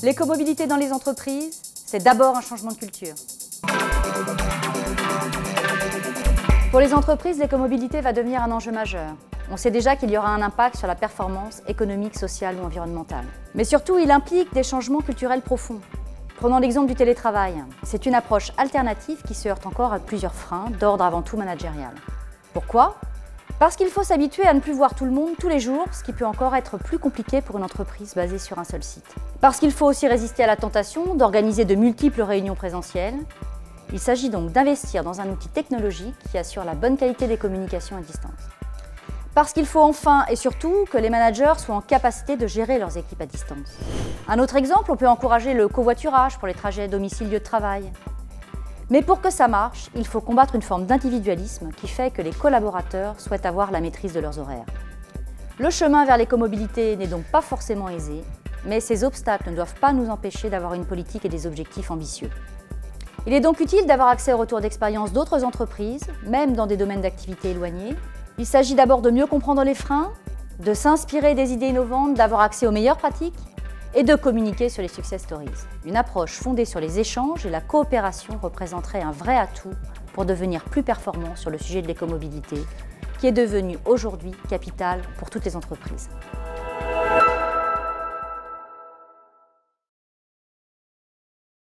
L'écomobilité dans les entreprises, c'est d'abord un changement de culture. Pour les entreprises, l'écomobilité va devenir un enjeu majeur. On sait déjà qu'il y aura un impact sur la performance économique, sociale ou environnementale. Mais surtout, il implique des changements culturels profonds. Prenons l'exemple du télétravail. C'est une approche alternative qui se heurte encore à plusieurs freins, d'ordre avant tout managérial. Pourquoi ? Parce qu'il faut s'habituer à ne plus voir tout le monde tous les jours, ce qui peut encore être plus compliqué pour une entreprise basée sur un seul site. Parce qu'il faut aussi résister à la tentation d'organiser de multiples réunions présentielles. Il s'agit donc d'investir dans un outil technologique qui assure la bonne qualité des communications à distance. Parce qu'il faut enfin et surtout que les managers soient en capacité de gérer leurs équipes à distance. Un autre exemple, on peut encourager le covoiturage pour les trajets domicile-lieu de travail. Mais pour que ça marche, il faut combattre une forme d'individualisme qui fait que les collaborateurs souhaitent avoir la maîtrise de leurs horaires. Le chemin vers l'écomobilité n'est donc pas forcément aisé, mais ces obstacles ne doivent pas nous empêcher d'avoir une politique et des objectifs ambitieux. Il est donc utile d'avoir accès aux retours d'expérience d'autres entreprises, même dans des domaines d'activité éloignés. Il s'agit d'abord de mieux comprendre les freins, de s'inspirer des idées innovantes, d'avoir accès aux meilleures pratiques et de communiquer sur les success stories. Une approche fondée sur les échanges et la coopération représenterait un vrai atout pour devenir plus performant sur le sujet de l'écomobilité, qui est devenu aujourd'hui capital pour toutes les entreprises.